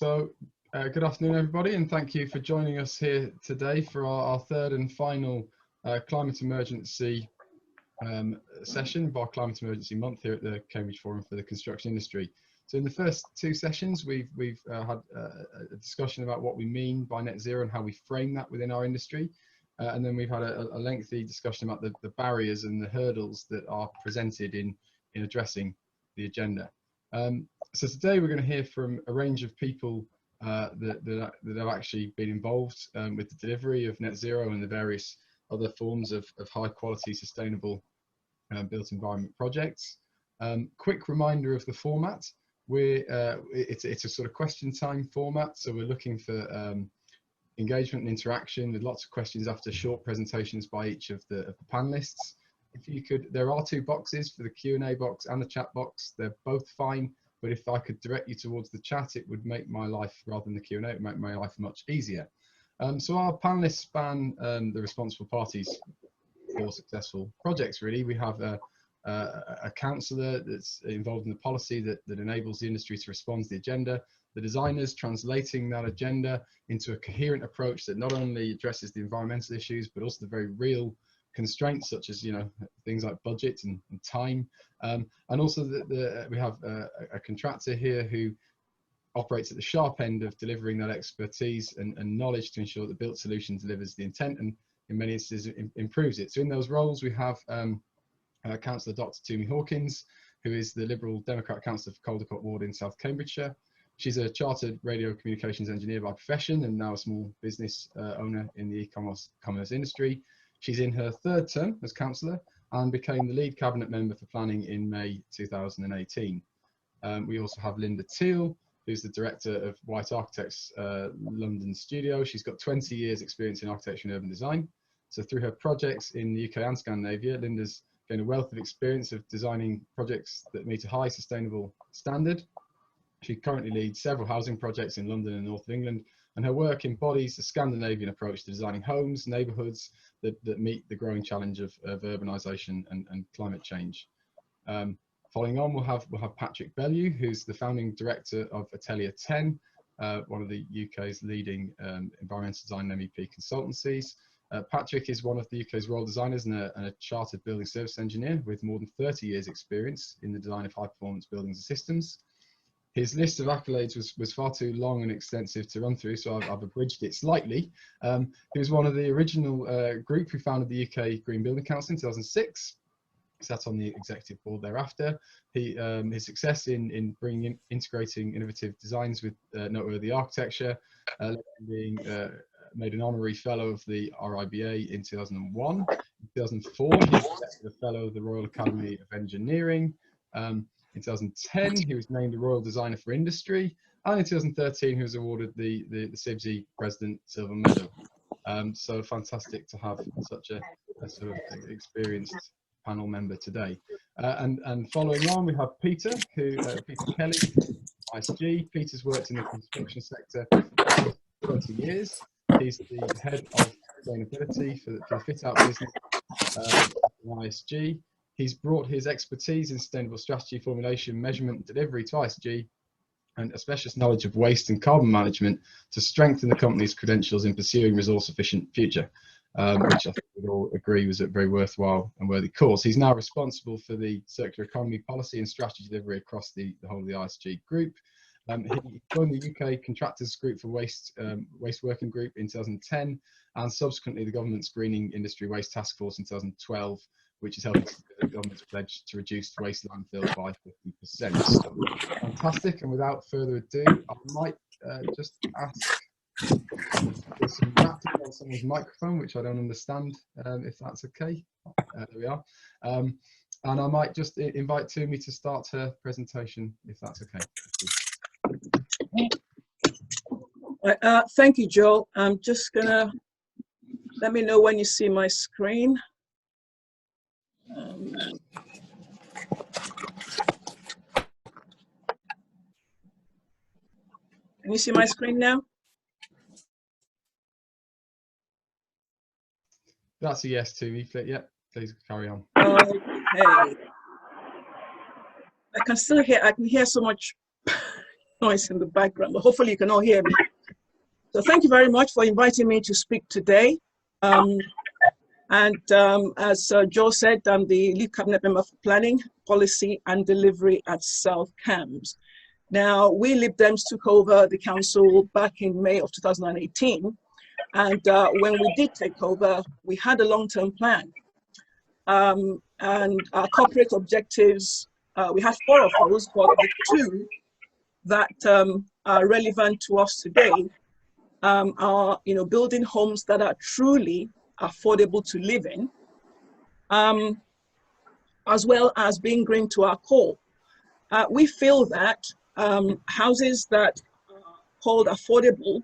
Good afternoon, everybody, and thank you for joining us here today for our third and final climate emergency session of our Climate Emergency Month here at the Cambridge Forum for the Construction Industry. So in the first two sessions, we've had a discussion about what we mean by net zero and how we frame that within our industry. And then we've had a lengthy discussion about the barriers and the hurdles that are presented in addressing the agenda. So today we're going to hear from a range of people that have actually been involved with the delivery of net zero and the various other forms of high quality sustainable built environment projects. Quick reminder of the format. It's a sort of question time format, so we're looking for engagement and interaction with lots of questions after short presentations by each of the panelists. If you could, there are two boxes for the Q&A box and the chat box. They're both fine, but if I could direct you towards the chat, it would make my life, rather than the Q&A, it would make my life much easier. So our panelists span the responsible parties for successful projects, really. We have a councillor that's involved in the policy that enables the industry to respond to the agenda, the designers translating that agenda into a coherent approach that not only addresses the environmental issues, but also the very real constraints such as, you know, things like budget and time, and also we have a contractor here who operates at the sharp end of delivering that expertise and knowledge to ensure that the built solution delivers the intent and in many instances improves it. So in those roles we have Councillor Dr. Toomey Hawkins, who is the Liberal Democrat Councillor for Caldecott Ward in South Cambridgeshire. She's a chartered radio communications engineer by profession and now a small business owner in the e-commerce industry. She's in her third term as councillor and became the lead cabinet member for planning in May 2018. We also have Linda Thiel, who's the director of White Architects London studio. She's got 20 years experience in architecture and urban design. So through her projects in the UK and Scandinavia, Linda's gained a wealth of experience of designing projects that meet a high sustainable standard. She currently leads several housing projects in London and North of England, and her work embodies the Scandinavian approach to designing homes, neighbourhoods that meet the growing challenge of urbanisation and climate change. Following on, we'll have Patrick Bellew, who's the founding director of Atelier Ten, one of the UK's leading environmental design and MEP consultancies. Patrick is one of the UK's royal designers and a chartered building service engineer with more than 30 years experience in the design of high performance buildings and systems. His list of accolades was far too long and extensive to run through, so I've abridged it slightly. He was one of the original group who founded the UK Green Building Council in 2006. Sat on the executive board thereafter. His success in integrating innovative designs with noteworthy architecture, being made an honorary fellow of the RIBA in 2001. In 2004, he was elected a fellow of the Royal Academy of Engineering. In 2010, he was named a Royal Designer for Industry, and in 2013, he was awarded the CFCI President Silver Medal. So fantastic to have such a sort of experienced panel member today. And following on, we have Peter Kelly, ISG. Peter's worked in the construction sector for 20 years. He's the head of sustainability for the fit out business at ISG. He's brought his expertise in sustainable strategy formulation, measurement, and delivery to ISG, and a specialist knowledge of waste and carbon management to strengthen the company's credentials in pursuing resource-efficient future, which I think we'd all agree was a very worthwhile and worthy cause. He's now responsible for the circular economy policy and strategy delivery across the whole of the ISG group. He joined the UK Contractors Group for Waste Working Group in 2010, and subsequently the government's Greening Industry Waste Task Force in 2012, which is helping the government's pledge to reduce waste landfill by 50%. So, fantastic, and without further ado, I might just ask for some rapping on someone's microphone, which I don't understand, if that's okay. There we are. And I might just invite Toomey to start her presentation, if that's okay. Thank you, Joel. I'm just gonna, let me know when you see my screen. Can you see my screen now? That's a yes, Toomey. Yeah, please carry on. Okay. I can still hear, I can hear so much noise in the background, but hopefully you can all hear me. So thank you very much for inviting me to speak today. As Joe said, I'm the lead cabinet member for planning, policy and delivery at South Cambs. Now, we Lib Dems took over the council back in May of 2018. And when we did take over, we had a long-term plan. And our corporate objectives, we have 4 of those, but the 2 that are relevant to us today are, building homes that are truly affordable to live in, as well as being green to our core. We feel that houses that are called affordable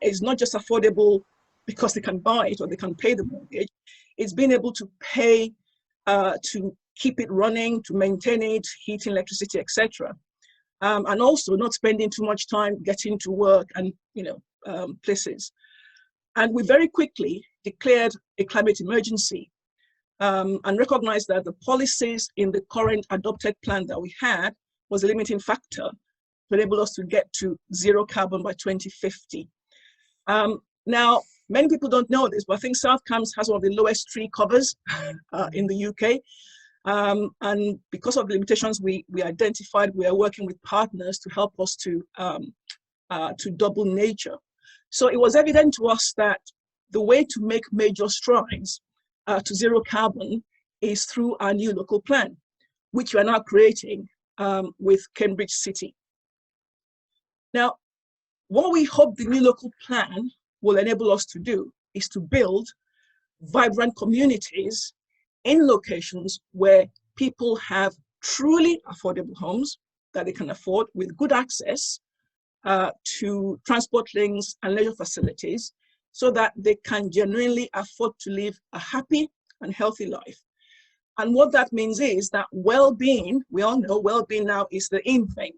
is not just affordable because they can buy it or they can pay the mortgage. It's being able to pay to keep it running, to maintain it, heating, electricity, etc. And also not spending too much time getting to work and places. And we very quickly declared a climate emergency and recognized that the policies in the current adopted plan that we had was a limiting factor to enable us to get to 0 carbon by 2050. Now, many people don't know this, but I think South Cambs has one of the lowest tree covers in the UK. And because of the limitations we identified, we are working with partners to help us to double nature. So it was evident to us that the way to make major strides to 0 carbon is through our new local plan, which we are now creating with Cambridge City. Now, what we hope the new local plan will enable us to do is to build vibrant communities in locations where people have truly affordable homes that they can afford with good access to transport links and leisure facilities so that they can genuinely afford to live a happy and healthy life. And what that means is that well-being, we all know well-being now is the in thing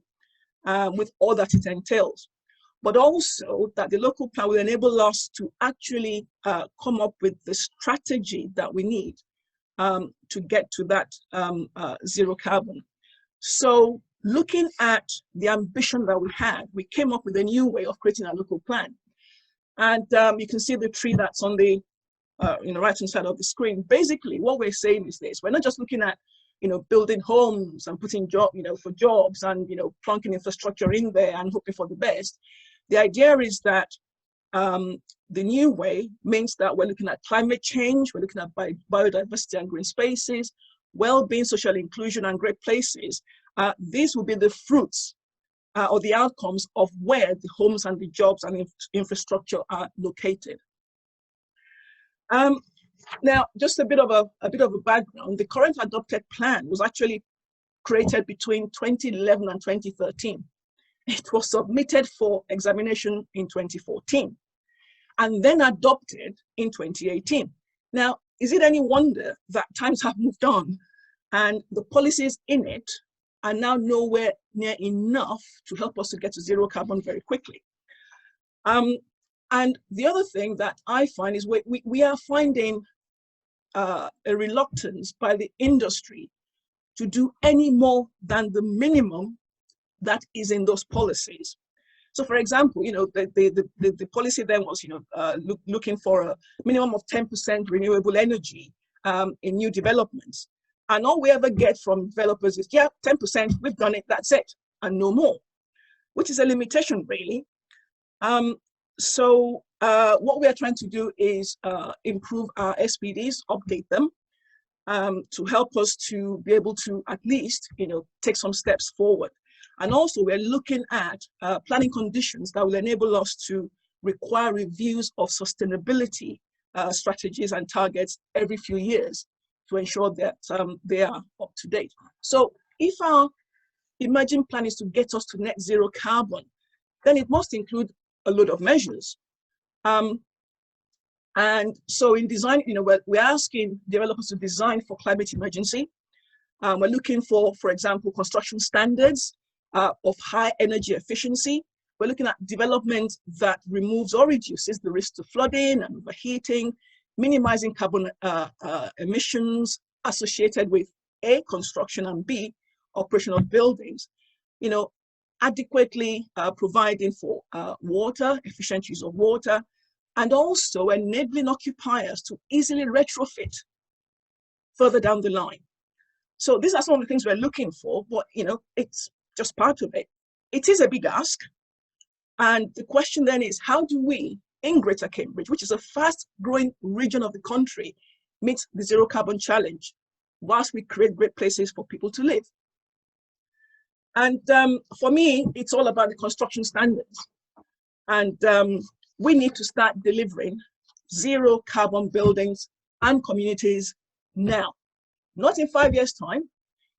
with all that it entails. But also that the local plan will enable us to actually come up with the strategy that we need to get to that 0 carbon. So looking at the ambition that we had, we came up with a new way of creating our local plan. And you can see the tree that's on the right-hand side of the screen. Basically, what we're saying is this: we're not just looking at building homes and putting for jobs and plunking infrastructure in there and hoping for the best. The idea is that the new way means that we're looking at climate change, we're looking at biodiversity and green spaces, well-being, social inclusion, and great places. These will be the fruits or the outcomes of where the homes and the jobs and infrastructure are located. Now, just a bit of a background. The current adopted plan was actually created between 2011 and 2013. It was submitted for examination in 2014 and then adopted in 2018. Now, is it any wonder that times have moved on and the policies in it are now nowhere near enough to help us to get to 0 carbon very quickly? And the other thing that I find is we are finding a reluctance by the industry to do any more than the minimum that is in those policies. So, for example, the policy then was, looking for a minimum of 10% renewable energy in new developments. And all we ever get from developers is, yeah, 10%, we've done it, that's it, and no more, which is a limitation, really. So what we are trying to do is improve our SPDs, update them to help us to be able to at least, take some steps forward. And also we're looking at planning conditions that will enable us to require reviews of sustainability strategies and targets every few years to ensure that they are up to date. So if our emerging plan is to get us to net 0 carbon, then it must include a load of measures. And so in design, we're asking developers to design for climate emergency. We're looking for example, construction standards of high energy efficiency. We're looking at development that removes or reduces the risk to flooding and overheating, minimizing carbon emissions associated with A, construction, and B, operation of buildings. adequately providing for water, efficient use of water, and also enabling occupiers to easily retrofit further down the line. So these are some of the things we're looking for, but it's just part of it. It is a big ask. And the question then is, how do we, in Greater Cambridge, which is a fast growing region of the country, meet the zero carbon challenge whilst we create great places for people to live? And for me, it's all about the construction standards. And we need to start delivering zero carbon buildings and communities now. Not in 5 years' time,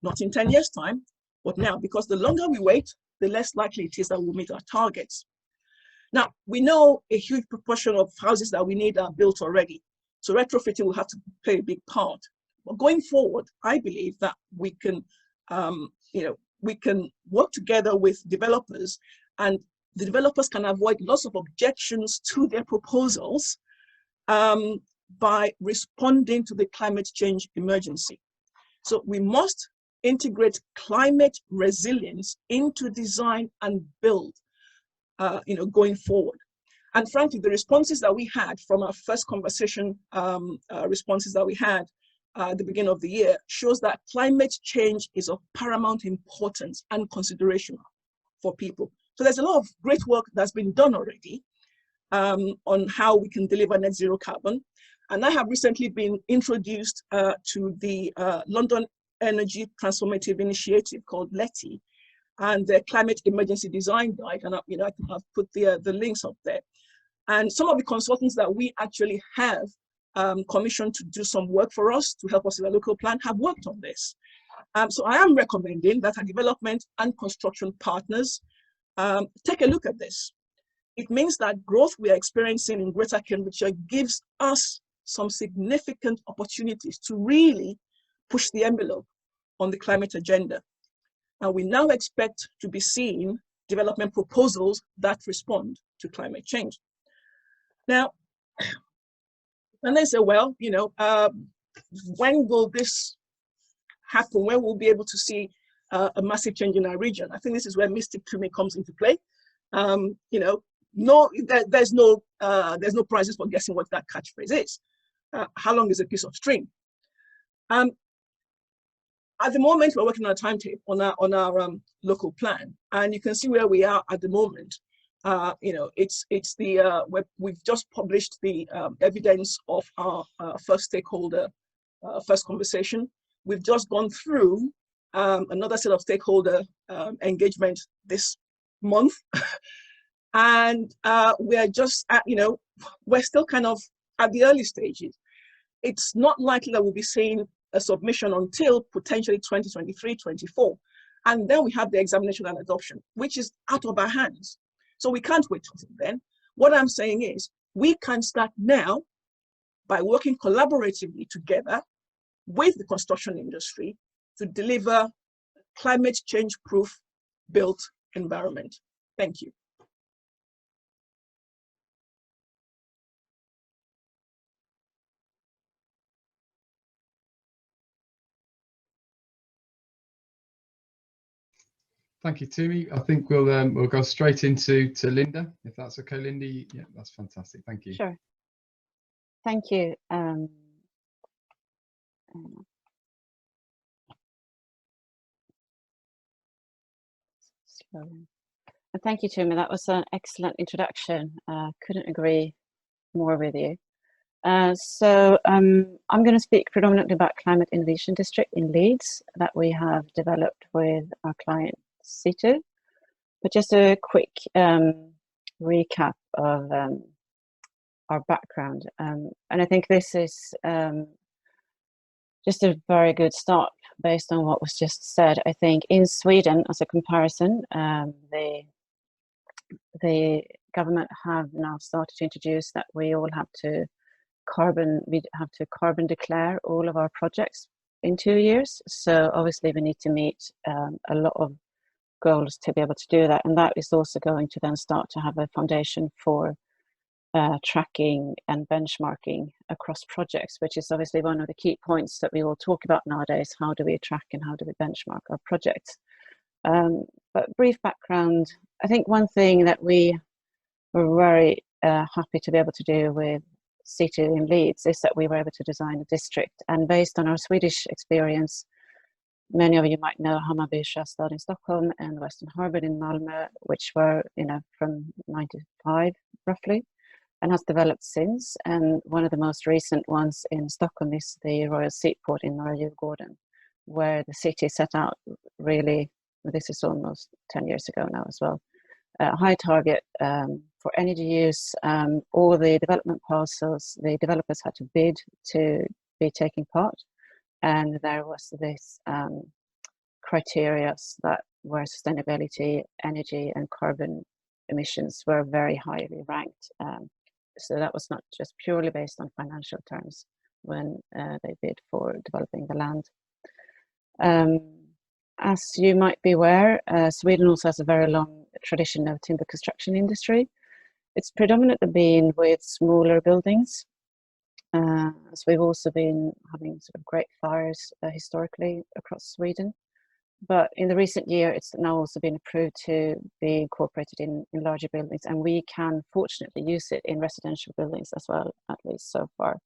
not in 10 years' time, but now, because the longer we wait, the less likely it is that we'll meet our targets. Now, we know a huge proportion of houses that we need are built already. So retrofitting will have to play a big part. But going forward, I believe that we can, we can work together with developers, and the developers can avoid lots of objections to their proposals by responding to the climate change emergency. So we must integrate climate resilience into design and build, going forward. And frankly, the responses that we had from our first conversation, responses that we had at the beginning of the year, shows that climate change is of paramount importance and consideration for people. So there's a lot of great work that's been done already on how we can deliver net zero carbon. And I have recently been introduced to the London Energy Transformative Initiative called LETI, and the Climate Emergency Design Guide. And I've put the links up there. And some of the consultants that we actually have commissioned to do some work for us to help us with a local plan have worked on this. So I am recommending that our development and construction partners take a look at this. It means that growth we are experiencing in Greater Cambridgeshire gives us some significant opportunities to really push the envelope on the climate agenda. And we now expect to be seeing development proposals that respond to climate change. Now, and they say, well, when will this happen? When will we be able to see a massive change in our region? I think this is where Mystic to me comes into play. There's no prizes for guessing what that catchphrase is. How long is a piece of string? At the moment, we're working on a timetable on our local plan, and you can see where we are at the moment. We've just published the evidence of our first stakeholder first conversation. We've just gone through another set of stakeholder engagement this month, and we're just we're still kind of at the early stages. It's not likely that we'll be seeing a submission until potentially 2023, 24. And then we have the examination and adoption, which is out of our hands. So we can't wait until then. What I'm saying is we can start now by working collaboratively together with the construction industry to deliver climate change proof built environment. Thank you. Thank you, Tumi. I think we'll go straight into Linda, if that's okay, Linda. Yeah, that's fantastic. Thank you. Sure. Thank you. Thank you, Tumi. That was an excellent introduction. Couldn't agree more with you. So I'm going to speak predominantly about Climate Innovation District in Leeds that we have developed with our client C2. But just a quick recap of our background. And I think this is just a very good start based on what was just said. I think in Sweden, as a comparison, the government have now started to introduce that we have to carbon declare all of our projects in 2 years. So obviously we need to meet a lot of goals to be able to do that, and that is also going to then start to have a foundation for tracking and benchmarking across projects, which is obviously one of the key points that we all talk about nowadays. How do we track and how do we benchmark our projects? But brief background, I think one thing that we were very happy to be able to do with C2 in Leeds is that we were able to design a district. And based on our Swedish experience, many of you might know Hammarby Sjöstad in Stockholm and Western Harbour in Malmö, which were, from 95 roughly, and has developed since. And one of the most recent ones in Stockholm is the Royal Seaport in Norra Djurgården, where the city set out really, this is almost 10 years ago now as well, a high target for energy use. All the development parcels, the developers had to bid to be taking part. And there was this criteria that where sustainability, energy and carbon emissions were very highly ranked. So that was not just purely based on financial terms when they bid for developing the land. As you might be aware, Sweden also has a very long tradition of timber construction industry. It's predominantly been with smaller buildings. So we've also been having sort of great fires historically across Sweden. But in the recent year, it's now also been approved to be incorporated in larger buildings, and we can fortunately use it in residential buildings as well, at least so far.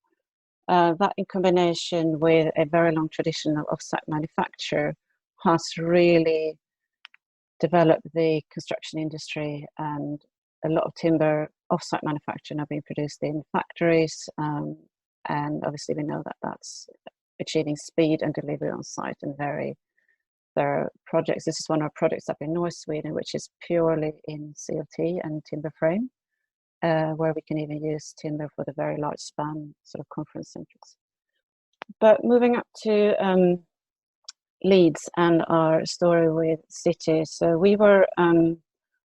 That in combination with a very long tradition of offsite manufacture has really developed the construction industry, and a lot of timber offsite manufacture now being produced in factories. And obviously we know that that's achieving speed and delivery on site, and there are projects. This is one of our projects up in North Sweden, which is purely in CLT and timber frame, where we can even use timber for the very large span sort of conference centres. But moving up to Leeds and our story with City. So we were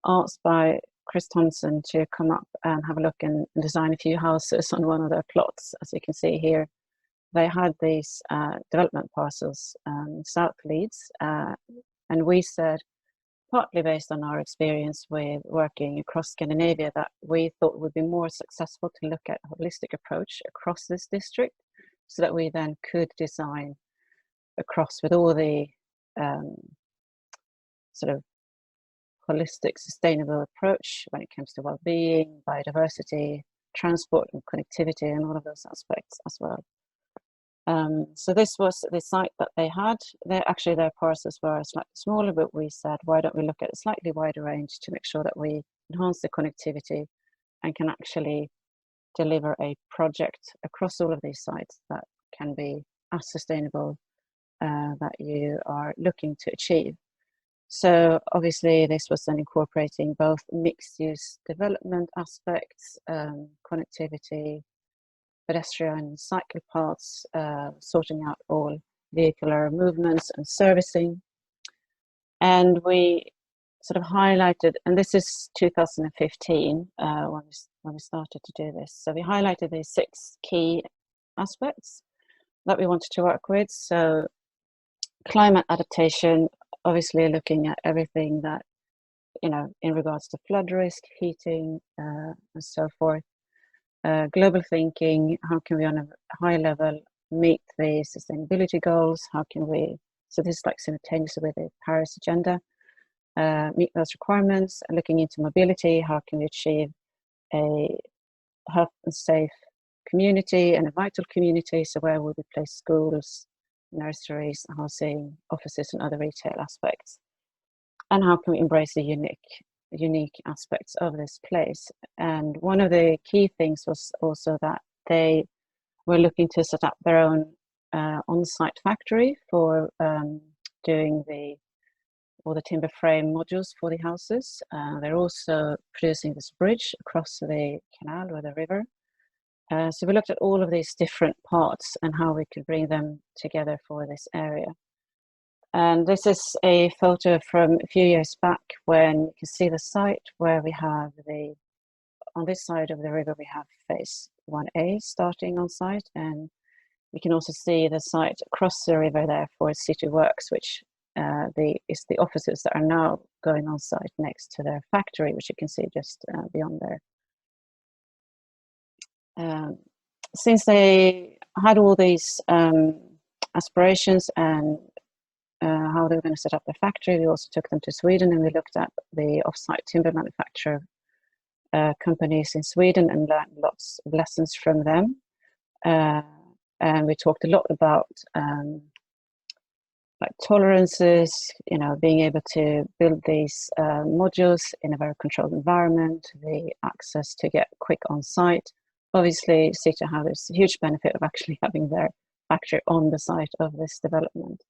asked by Chris Thompson to come up and have a look and design a few houses on one of their plots. As you can see here, they had these development parcels, South Leeds, and we said, partly based on our experience with working across Scandinavia, that we thought it would be more successful to look at a holistic approach across this district, so that we then could design across with all the sort of holistic, sustainable approach when it comes to well-being, biodiversity, transport and connectivity, and all of those aspects as well. So this was the site that they had. Actually, their parcels were slightly smaller, but we said, why don't we look at a slightly wider range to make sure that we enhance the connectivity and can actually deliver a project across all of these sites that can be as sustainable that you are looking to achieve. So obviously this was then incorporating both mixed use development aspects, connectivity, pedestrian cycle paths, sorting out all vehicular movements and servicing. And we sort of highlighted, and this is 2015 when we started to do this. So we highlighted these 6 key aspects that we wanted to work with. So climate adaptation, obviously looking at everything that, in regards to flood risk, heating, and so forth. Global thinking, how can we on a high level meet the sustainability goals? How can we, so this is like simultaneously with the Paris agenda, meet those requirements. Looking into mobility, how can we achieve a health and safe community and a vital community? So where will we place schools, nurseries, housing, offices and other retail aspects? And how can we embrace the unique aspects of this place? And one of the key things was also that they were looking to set up their own on-site factory for doing all the timber frame modules for the houses. They're also producing this bridge across the canal or the river. So we looked at all of these different parts and how we could bring them together for this area. And this is a photo from a few years back when you can see the site where we have on this side of the river, we have phase 1A starting on site. And we can also see the site across the river there for City Works, which is the offices that are now going on site next to their factory, which you can see just beyond there. Since they had all these aspirations and how they were going to set up their factory. We also took them to Sweden, and we looked at the off-site timber manufacturer companies in Sweden and learned lots of lessons from them. And we talked a lot about like tolerances, you know, being able to build these modules in a very controlled environment, the access to get quick on site. Obviously, City have this huge benefit of actually having their factory on the site of this development.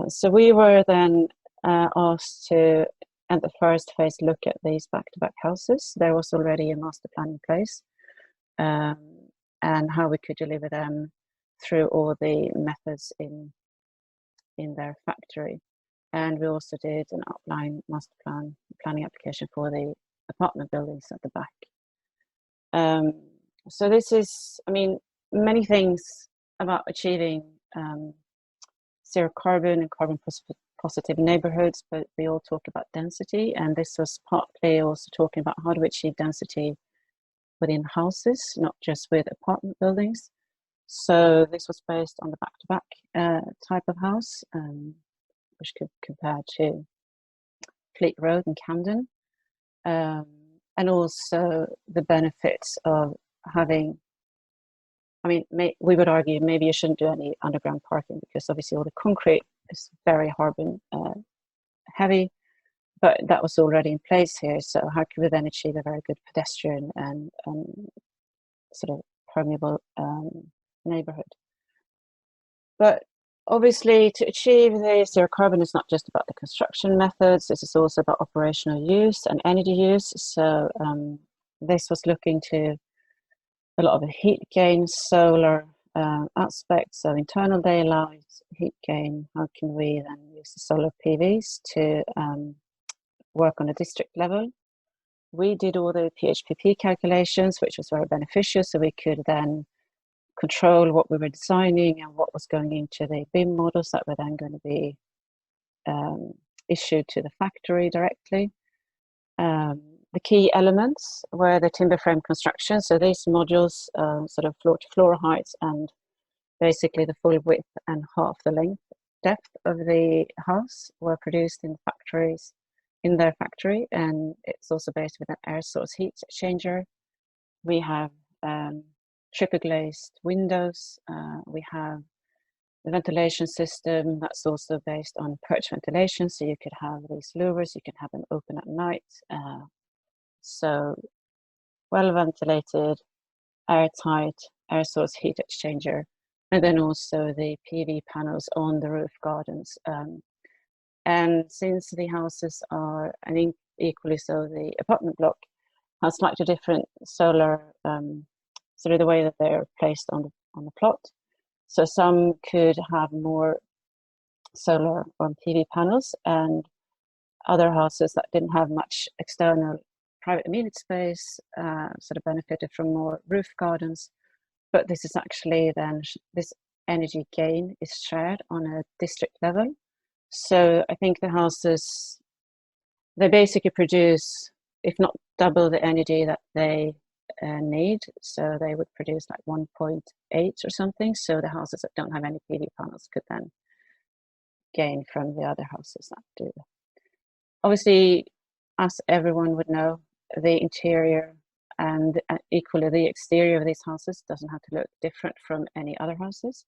So we were then asked to, at the first phase, look at these back-to-back houses. There was already a master plan in place, and how we could deliver them through all the methods in their factory. And we also did an outline master plan planning application for the apartment buildings at the back. So this is, I mean, many things about achieving zero carbon and carbon positive neighborhoods, but we all talk about density, and this was partly also talking about how do we achieve density within houses, not just with apartment buildings. So this was based on the back-to-back type of house, which could compare to Fleet Road in Camden, and also the benefits of having, I mean, we would argue maybe you shouldn't do any underground parking because obviously all the concrete is very carbon heavy, but that was already in place here. So how could we then achieve a very good pedestrian and sort of permeable neighborhood? But obviously, to achieve the zero carbon is not just about the construction methods. This is also about operational use and energy use. So this was looking to a lot of the heat gain, solar aspects, so internal daylight, heat gain. How can we then use the solar PVs to work on a district level? We did all the PHPP calculations, which was very beneficial, so we could then control what we were designing and what was going into the BIM models that were then going to be issued to the factory directly. The key elements were the timber frame construction. So these modules, sort of floor to floor heights and basically the full width and half the length depth of the house were produced in factories, in their factory. And it's also based with an air source heat exchanger. We have triple glazed windows. We have the ventilation system that's also based on perch ventilation. So you could have these louvers, you can have them open at night. So well ventilated, airtight, air source heat exchanger, and then also the PV panels on the roof gardens. And since the houses are, and equally so the apartment block, has slightly different solar, sort of the way that they're placed on the plot. So some could have more solar on PV panels, and other houses that didn't have much external private amenity space sort of benefited from more roof gardens. But this is actually then, this energy gain is shared on a district level. So I think the houses, they basically produce, if not double the energy that they need. So they would produce like 1.8 or something. So the houses that don't have any PV panels could then gain from the other houses that do. Obviously, as everyone would know, the interior and equally the exterior of these houses doesn't have to look different from any other houses.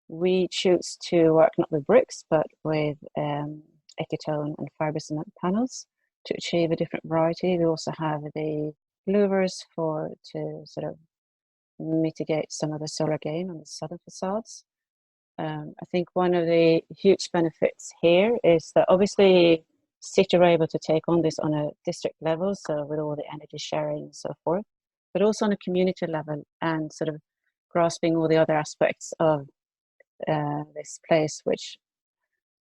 We choose to work not with bricks, but with ecotone and fiber cement panels to achieve a different variety. We also have the louvers to sort of mitigate some of the solar gain on the southern facades. I think one of the huge benefits here is that obviously City are able to take on this on a district level, so with all the energy sharing and so forth, but also on a community level and sort of grasping all the other aspects of this place, which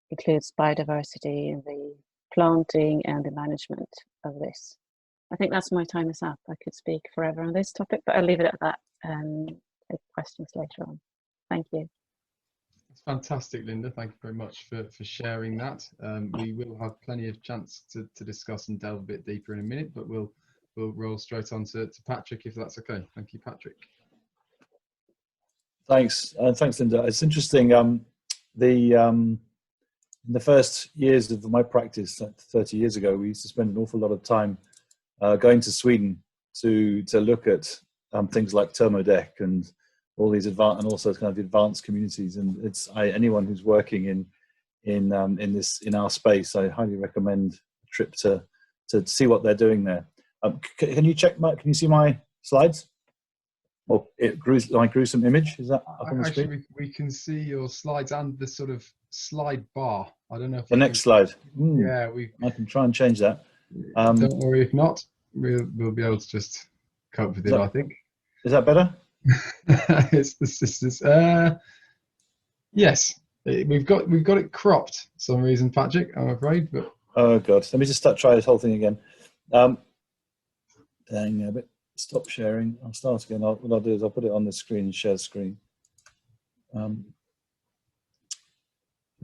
includes biodiversity and the planting and the management of this. I think that's my time is up. I could speak forever on this topic, but I'll leave it at that and take questions later on. Thank you. It's fantastic, Linda. Thank you very much for sharing that. We will have plenty of chance to discuss and delve a bit deeper in a minute, but we'll roll straight on to Patrick, if that's okay. Thank you, Patrick. Thanks, thanks, Linda. It's interesting. The in the first years of my practice, 30 years ago, we used to spend an awful lot of time going to Sweden to look at things like Thermodeck and all these advanced, and also kind of advanced communities. And it's anyone who's working in our space, I highly recommend a trip to see what they're doing there. Can you check can you see my slides? Or my gruesome image, is that up on the screen? Actually, we can see your slides and the sort of slide bar. I don't know if the next slide. Yeah, I can try and change that. Don't worry if not. We'll be able to just cope with it. I think. Is that better? It's the sisters. Yes, we've got it cropped for some reason, Patrick. I'm afraid, but oh god, let me just try this whole thing again. Dang a bit. Stop sharing. I'll start again. What I'll do is I'll put it on the screen and share screen. You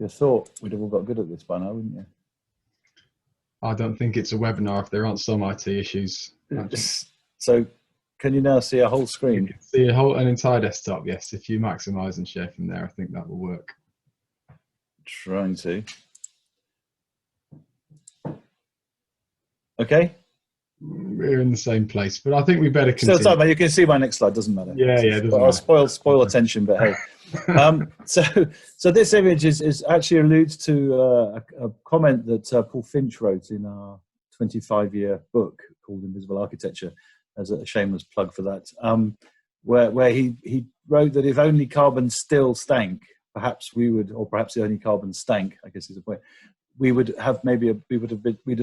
thought we'd have all got good at this by now, wouldn't you? I don't think it's a webinar if there aren't some IT issues. So, can you now see a whole screen? You can see an entire desktop. Yes, if you maximise and share from there, I think that will work. Trying to. Okay. We're in the same place, but I think we better continue. So you can see my next slide. Doesn't matter. Yeah, doesn't I'll spoil attention, but hey. So this image is actually alludes to a comment that Paul Finch wrote in our 25-year book called Invisible Architecture, as a shameless plug for that, where he wrote that if only carbon still stank, perhaps we would, or perhaps the only carbon stank, I guess is the point. We'd have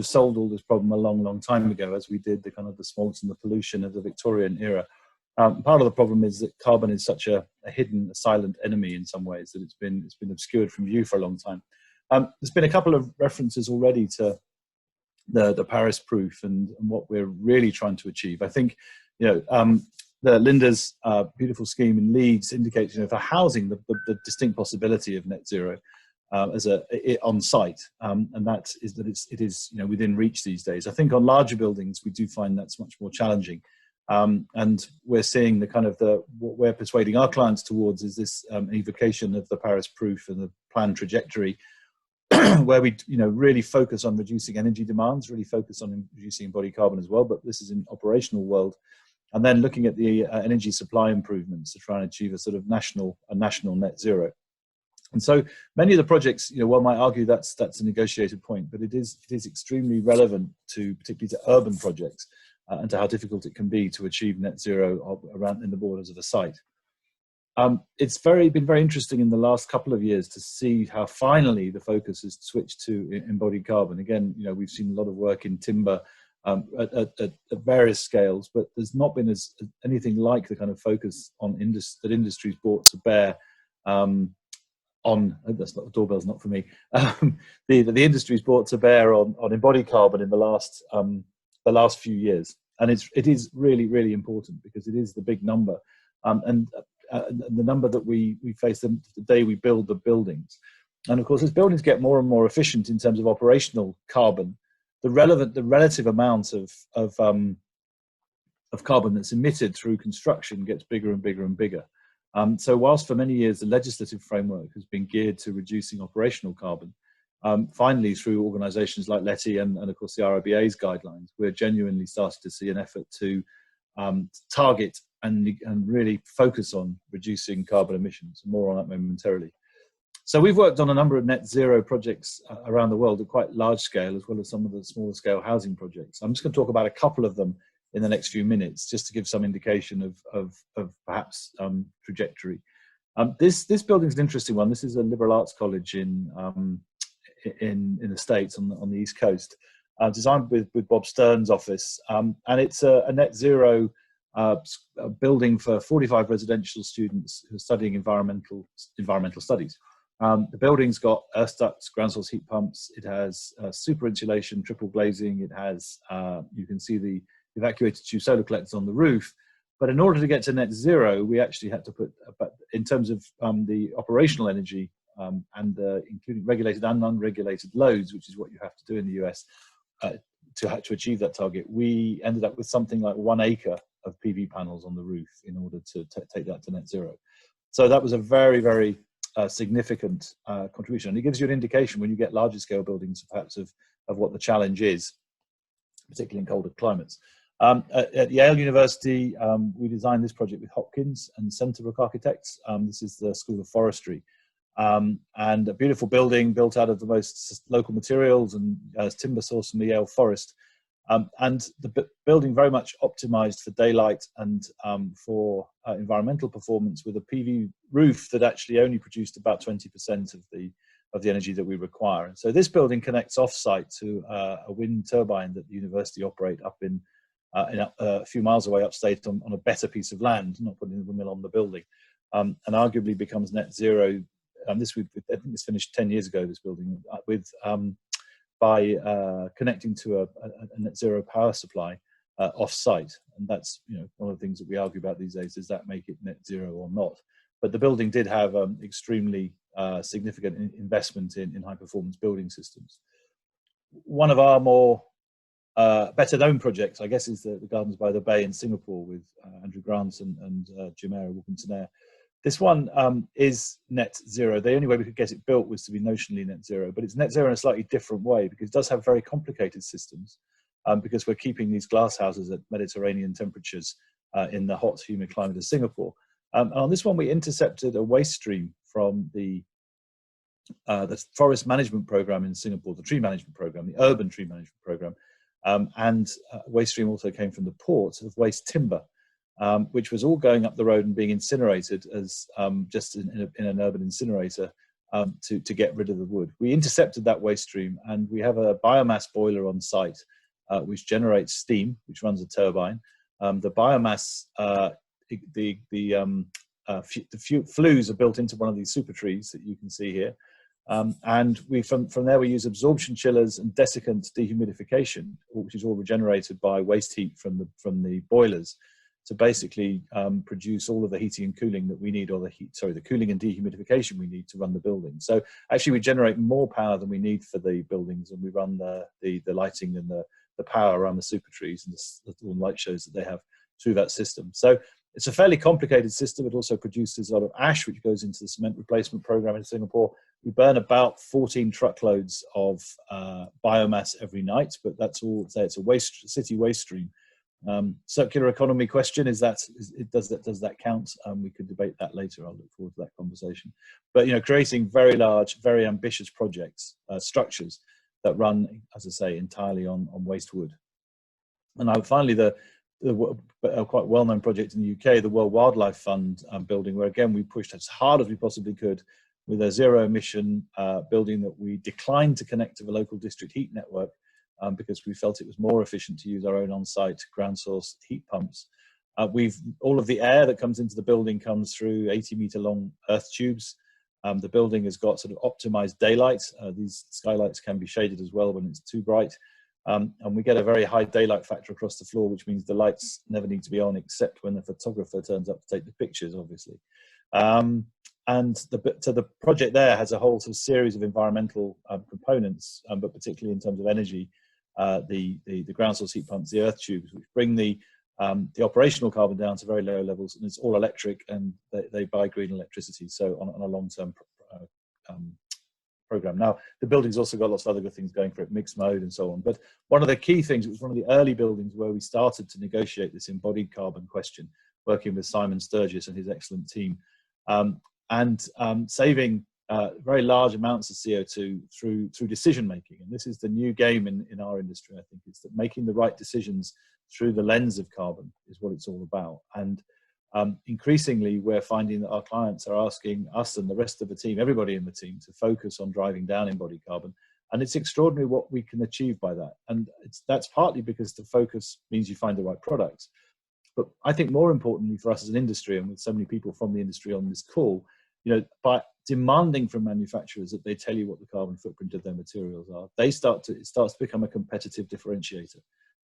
solved all this problem a long time ago, as we did the kind of the smogs and the pollution of the Victorian era. Part of the problem is that carbon is such a hidden, a silent enemy in some ways, that it's been obscured from view for a long time. There's been a couple of references already to the Paris proof and what we're really trying to achieve. I think, Linda's beautiful scheme in Leeds indicates, for housing, the distinct possibility of net zero. As on site, and that is that it is within reach these days. I think on larger buildings we do find that's much more challenging, and we're seeing what we're persuading our clients towards is this evocation of the Paris proof and the planned trajectory, where we really focus on reducing energy demands, really focus on reducing embodied carbon as well. But this is in operational world, and then looking at the energy supply improvements to try and achieve a sort of national net zero. And so many of the projects, one might argue that's a negotiated point, but it is extremely relevant particularly to urban projects and to how difficult it can be to achieve net zero around in the borders of a site. It's been very interesting in the last couple of years to see how finally the focus has switched to embodied carbon. Again, we've seen a lot of work in timber at various scales, but there's not been anything like the kind of focus on that industry's brought to bear. That's not, the doorbell's not for me. The industry's brought to bear on embodied carbon in the last few years, and it is really important because it is the big number, and the number that we face the day we build the buildings. And of course, as buildings get more and more efficient in terms of operational carbon, the relative amount of carbon that's emitted through construction gets bigger and bigger and bigger. So whilst for many years the legislative framework has been geared to reducing operational carbon, finally through organisations like LETI and of course the RIBA's guidelines, we're genuinely starting to see an effort to target and really focus on reducing carbon emissions. More on that momentarily. So we've worked on a number of net zero projects around the world at quite large scale, as well as some of the smaller scale housing projects. I'm just going to talk about a couple of them in the next few minutes, just to give some indication of perhaps trajectory. This building is an interesting one. This is a liberal arts college in the States on the East Coast, designed with Bob Stern's office, and it's a net zero building for 45 residential students who are studying environmental studies. The building's got earth ducts, ground source heat pumps. It has super insulation, triple glazing. It has you can see the evacuated tube solar collectors on the roof. But in order to get to net zero, we actually had to put, in terms of the operational energy and including regulated and unregulated loads, which is what you have to do in the US to achieve that target, we ended up with something like 1 acre of PV panels on the roof in order to take that to net zero. So that was a very, very significant contribution. And it gives you an indication when you get larger scale buildings, perhaps of what the challenge is, particularly in colder climates. At Yale University, we designed this project with Hopkins and Centerbrook Architects. This is the School of Forestry. And a beautiful building built out of the most local materials and timber sourced from the Yale forest. And the building very much optimized for daylight and for environmental performance, with a PV roof that actually only produced about 20% of the energy that we require. And so this building connects off-site to a wind turbine that the university operate up in a few miles away upstate on a better piece of land, not putting the windmill on the building, and arguably becomes net zero. I think it's finished 10 years ago, this building, by connecting to a net zero power supply off-site. And that's, you know, one of the things that we argue about these days, does that make it net zero or not? But the building did have extremely significant investment in high performance building systems. One of our more better known projects, I guess, is the Gardens by the Bay in Singapore with Andrew Grant and Jumeirah Wilkinson. This one is net zero. The only way we could get it built was to be notionally net zero, but it's net zero in a slightly different way, because it does have very complicated systems, because we're keeping these glass houses at Mediterranean temperatures in the hot, humid climate of Singapore. And on this one, we intercepted a waste stream from the forest management program in Singapore, the tree management program, the urban tree management program, and waste stream also came from the port of waste timber, which was all going up the road and being incinerated as just in an urban incinerator to get rid of the wood. We intercepted that waste stream, and we have a biomass boiler on site which generates steam, which runs a turbine. The biomass, the flues are built into one of these super trees that you can see here. And from there we use absorption chillers and desiccant dehumidification, which is all regenerated by waste heat from the boilers, to basically produce all of the heating and cooling that we need, or the cooling and dehumidification we need to run the building. So actually we generate more power than we need for the buildings, and we run the lighting and the power around the super trees and the little light shows that they have through that system. So it's a fairly complicated system. It also produces a lot of ash, which goes into the cement replacement program in Singapore. We burn about 14 truckloads of biomass every night, but that's all. It's a city waste stream. Circular economy question, does that count? We could debate that later. I'll look forward to that conversation. But, you know, creating very large, very ambitious projects, structures that run, as I say, entirely on waste wood. And now finally, the quite well-known project in the UK, the World Wildlife Fund building, where again we pushed as hard as we possibly could with a zero-emission building that we declined to connect to the local district heat network, because we felt it was more efficient to use our own on-site ground source heat pumps. All of the air that comes into the building comes through 80-meter long earth tubes. The building has got sort of optimized daylight. These skylights can be shaded as well when it's too bright. And we get a very high daylight factor across the floor, which means the lights never need to be on except when the photographer turns up to take the pictures, obviously. And the project there has a whole sort of series of environmental components, but particularly in terms of energy, the ground source heat pumps, the earth tubes, which bring the operational carbon down to very low levels, and it's all electric, and they buy green electricity. So on a long-term program. Now, the building's also got lots of other good things going for it, mixed mode and so on. But one of the key things, it was one of the early buildings where we started to negotiate this embodied carbon question, working with Simon Sturgis and his excellent team, and saving very large amounts of CO2 through decision making. And this is the new game in our industry, I think, is that making the right decisions through the lens of carbon is what it's all about. And increasingly, we're finding that our clients are asking us and the rest of the team, everybody in the team, to focus on driving down embodied carbon. And it's extraordinary what we can achieve by that. And that's partly because the focus means you find the right products. But I think more importantly for us as an industry, and with so many people from the industry on this call, you know, by demanding from manufacturers that they tell you what the carbon footprint of their materials are, it starts to become a competitive differentiator.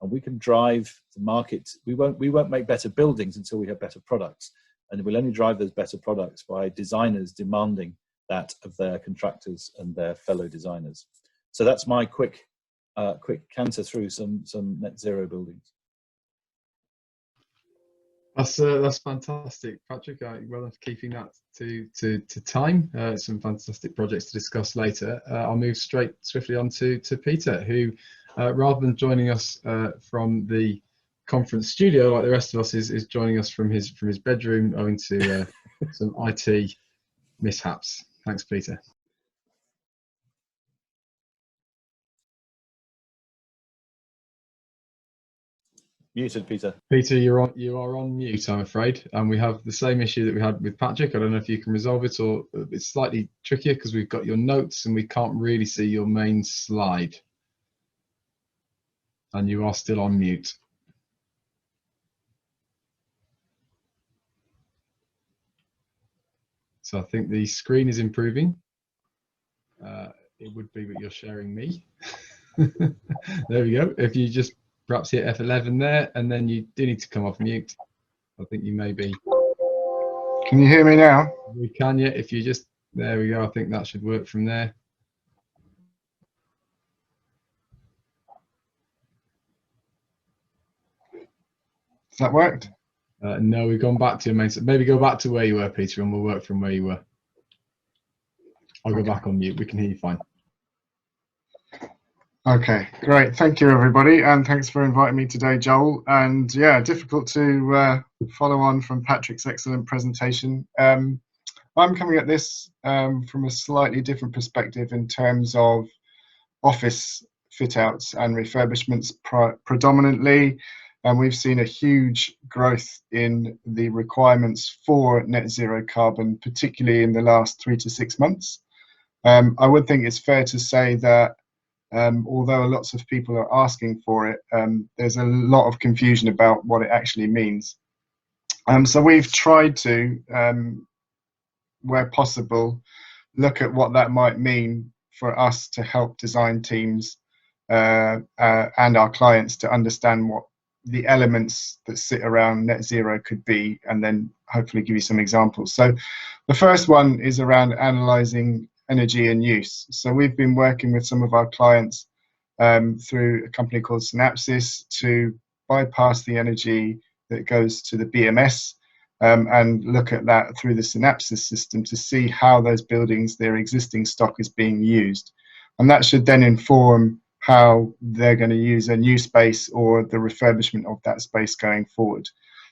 And we can drive the market. We won't make better buildings until we have better products. And we'll only drive those better products by designers demanding that of their contractors and their fellow designers. So that's my quick canter through some net zero buildings. That's fantastic, Patrick. Well done for keeping that to time. Some fantastic projects to discuss later. I'll move swiftly on to Peter, who, rather than joining us from the conference studio like the rest of us, is joining us from his bedroom owing to some IT mishaps. Thanks, Peter. Muted, Peter. Peter, you are on mute, I'm afraid, and we have the same issue that we had with Patrick. I don't know if you can resolve it, or it's slightly trickier because we've got your notes and we can't really see your main slide, and you are still on mute. So I think the screen is improving. It would be, but you're sharing me. There we go. If you just perhaps hit F11 there, and then you do need to come off mute. I think you may be. Can you hear me now? We can, yeah. If you just, there we go. I think that should work from there. Has that worked? No, we've gone back to your main. Maybe go back to where you were, Peter, and we'll work from where you were. I'll go back on mute. We can hear you fine. Okay, great. Thank you, everybody, and thanks for inviting me today, Joel. And yeah, difficult to follow on from Patrick's excellent presentation. I'm coming at this from a slightly different perspective in terms of office fit-outs and refurbishments predominantly. And we've seen a huge growth in the requirements for net zero carbon, particularly in the last 3 to 6 months. I would think it's fair to say that although lots of people are asking for it, there's a lot of confusion about what it actually means. So we've tried to, where possible, look at what that might mean for us to help design teams and our clients to understand what the elements that sit around net zero could be, and then hopefully give you some examples. So the first one is around analysing energy and use. So we've been working with some of our clients through a company called Synapsis to bypass the energy that goes to the BMS and look at that through the Synapsis system to see how those buildings, their existing stock, is being used. And that should then inform how they're going to use a new space or the refurbishment of that space going forward.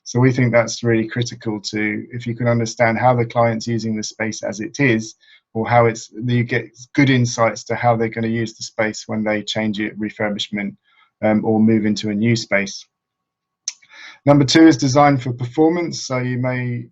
So we think that's really critical to, if you can understand how the client's using the space as it is, or how it's, you get good insights to how they're going to use the space when they change it, refurbishment, or move into a new space. Number 2 is design for performance. So you may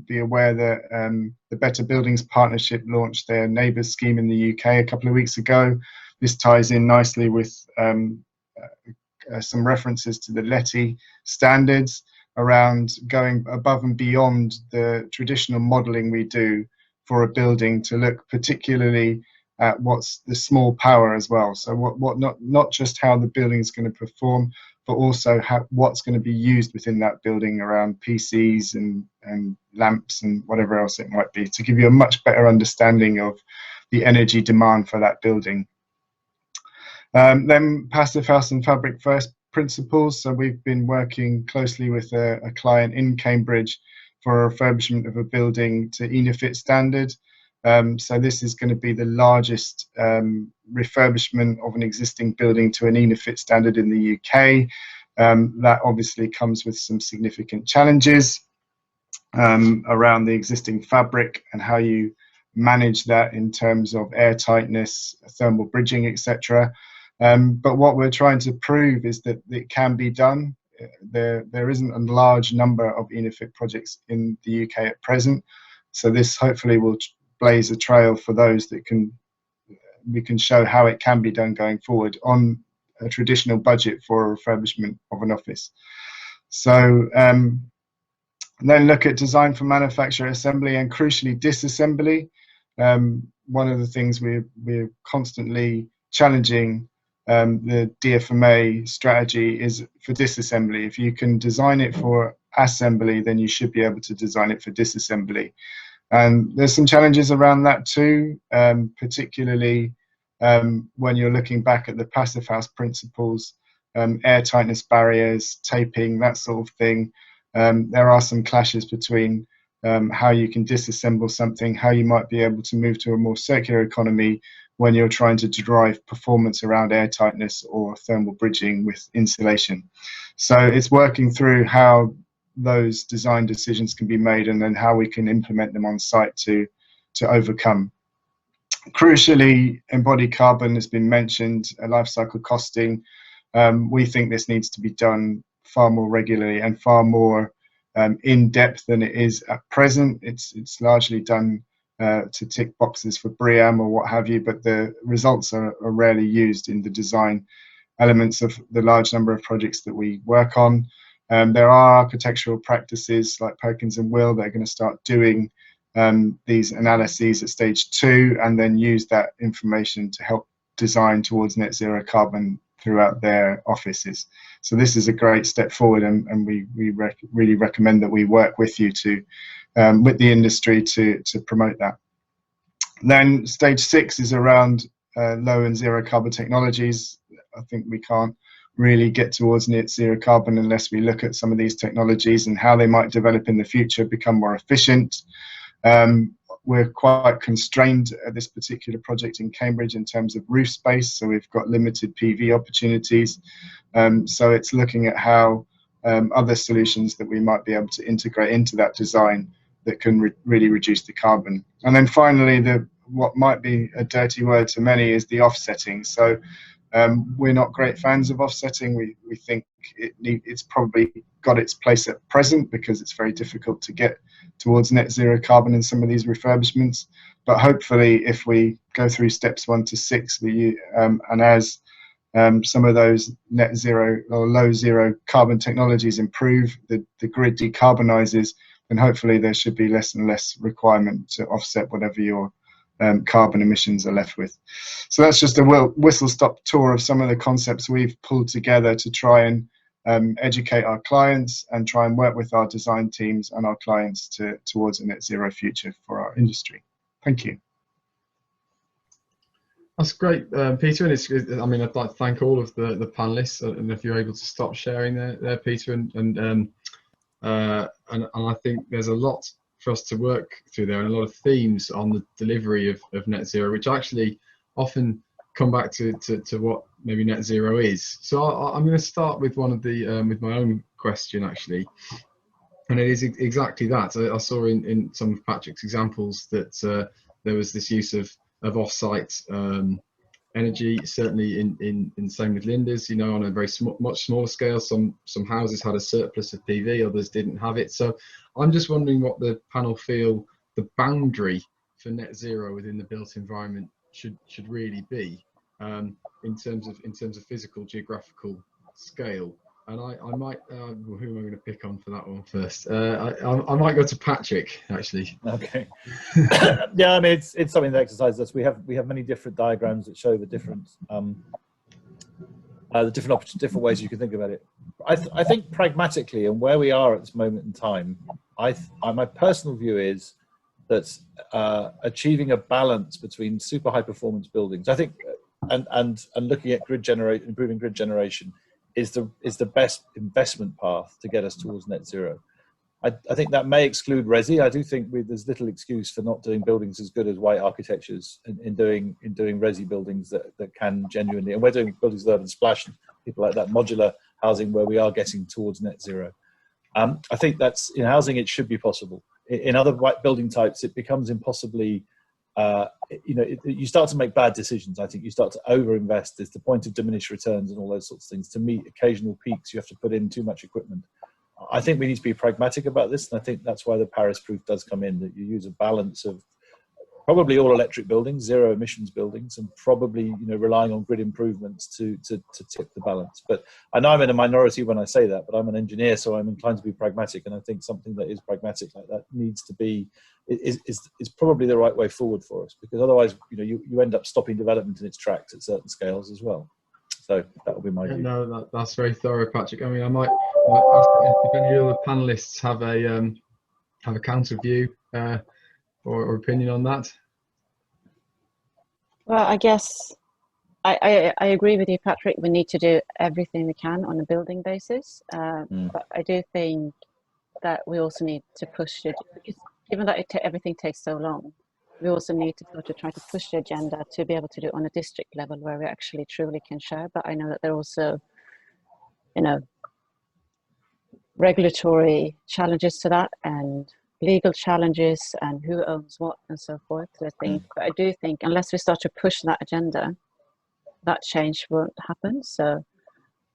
be aware that the Better Buildings Partnership launched their Neighbours scheme in the UK a couple of weeks ago. This ties in nicely with some references to the LETI standards around going above and beyond the traditional modelling we do for a building to look particularly at what's the small power as well. So not just how the building is going to perform, but also what's going to be used within that building around PCs and lamps and whatever else it might be, to give you a much better understanding of the energy demand for that building. Then passive house and fabric first principles. So we've been working closely with a client in Cambridge for a refurbishment of a building to ENIFIT standard. So this is going to be the largest refurbishment of an existing building to an ENIFIT standard in the UK. That obviously comes with some significant challenges around the existing fabric and how you manage that in terms of air tightness, thermal bridging, etc. But what we're trying to prove is that it can be done. There isn't a large number of ENIFIT projects in the UK at present, so this hopefully will blaze a trail for those that we can show how it can be done going forward on a traditional budget for a refurbishment of an office. So then look at design for manufacture, assembly, and crucially disassembly. One of the things we're constantly challenging the DFMA strategy is for disassembly. If you can design it for assembly, then you should be able to design it for disassembly. And there's some challenges around that too, particularly when you're looking back at the passive house principles, air tightness barriers, taping, that sort of thing. there are some clashes between how you can disassemble something, how you might be able to move to a more circular economy when you're trying to derive performance around airtightness or thermal bridging with insulation. So it's working through how those design decisions can be made and then how we can implement them on site to overcome. Crucially, embodied carbon has been mentioned, life cycle costing. We think this needs to be done far more regularly and far more in depth than it is at present. It's largely done to tick boxes for BREEAM or what have you, but the results are rarely used in the design elements of the large number of projects that we work on. There are architectural practices like Perkins and Will that are going to start doing these analyses at stage 2 and then use that information to help design towards net zero carbon throughout their offices. So this is a great step forward, and we really recommend that we work with you to with the industry to promote that. Then stage 6 is around low and zero carbon technologies. I think we can't really get towards net zero carbon unless we look at some of these technologies and how they might develop in the future, become more efficient. We're quite constrained at this particular project in Cambridge in terms of roof space, so we've got limited PV opportunities. So it's looking at how other solutions that we might be able to integrate into that design that can really reduce the carbon. And then finally, what might be a dirty word to many is the offsetting. So we're not great fans of offsetting. We think it's probably got its place at present because it's very difficult to get towards net zero carbon in some of these refurbishments. But hopefully, if we go through steps 1 to 6, and as some of those net zero or low zero carbon technologies improve, the grid decarbonizes, then hopefully there should be less and less requirement to offset whatever your carbon emissions are left with. So that's just a whistle-stop tour of some of the concepts we've pulled together to try and educate our clients and try and work with our design teams and our clients towards a net zero future for our industry. Thank you. That's great, Peter. And I mean, I'd like to thank all of the panelists, and if you're able to stop sharing there, Peter, and I think there's a lot for us to work through there, and a lot of themes on the delivery of net zero, which actually often come back to what maybe net zero is. So I'm going to start with one of the with my own question actually, and it is exactly that. I saw in some of Patrick's examples that there was this use of off-site energy, certainly in same with Linda's, you know, on a very much smaller scale. Some houses had a surplus of PV, others didn't have it. So I'm just wondering what the panel feel the boundary for net zero within the built environment should really be, in terms of physical geographical scale. And I might, who am I going to pick on for that one first? I might go to Patrick, actually. Okay. Yeah, I mean, it's something that exercises us. We have many different diagrams that show the different different ways you can think about it. I think pragmatically, and where we are at this moment in time, my personal view is that achieving a balance between super high performance buildings, I think, and looking at improving grid generation is the best investment path to get us towards net zero. I think that may exclude resi. I do think there's little excuse for not doing buildings as good as white architectures in doing resi buildings that can genuinely, and we're doing buildings with urban splash and people like that, modular housing where we are getting towards net zero. I think that's, in housing it should be possible. In other white building types it becomes impossibly, you start to make bad decisions. I think you start to overinvest. There's the point of diminished returns and all those sorts of things. To meet occasional peaks, you have to put in too much equipment. I think we need to be pragmatic about this, and I think that's why the Paris proof does come in, that you use a balance of probably all electric buildings, zero emissions buildings, and probably relying on grid improvements to tip the balance. But I know I'm in a minority when I say that, but I'm an engineer, so I'm inclined to be pragmatic, and I think something that is pragmatic like that needs to be is probably the right way forward for us, because otherwise you end up stopping development in its tracks at certain scales as well. So that will be my view. No, that's very thorough, Patrick. I mean, I might ask if any of the panelists have a counter view or opinion on that. Well, I guess I agree with you, Patrick. We need to do everything we can on a building basis, but I do think that we also need to push it, because given that everything takes so long, we also need to sort of try to push the agenda to be able to do it on a district level where we actually truly can share. But I know that there are also, you know, regulatory challenges to that and legal challenges and who owns what and so forth. So I do think unless we start to push that agenda, that change won't happen. So,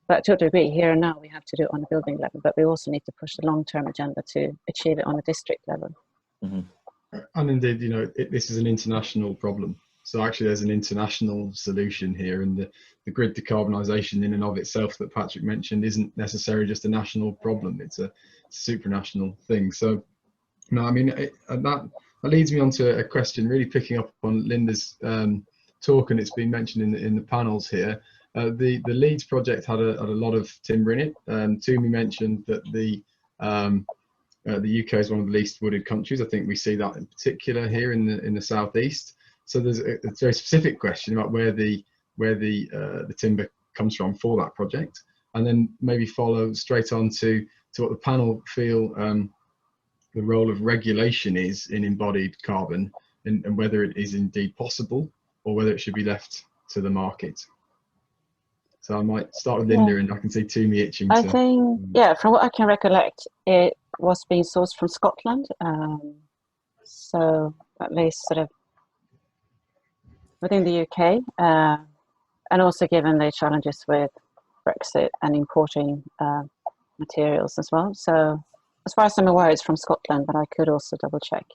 but to a degree, here and now we have to do it on a building level, but we also need to push the long-term agenda to achieve it on a district level. And indeed, you know, this is an international problem. So actually there's an international solution here, and the grid decarbonisation in and of itself that Patrick mentioned isn't necessarily just a national problem, it's a supranational thing. So, no, I mean, that leads me on to a question, really picking up on Linda's talk, and it's been mentioned in the panels here. The Leeds project had a lot of timber in it. Toomey mentioned that the UK is one of the least wooded countries. I think we see that in particular here in the southeast. So there's a very specific question about where the timber comes from for that project, and then maybe follow straight on to what the panel feel the role of regulation is in embodied carbon, and whether it is indeed possible or whether it should be left to the market. So I might start with Linda, and I can see Toomey itching. I think, yeah, from what I can recollect, it was being sourced from Scotland. So at least sort of within the UK, and also given the challenges with Brexit and importing materials as well. So as far as I'm aware, it's from Scotland, but I could also double check.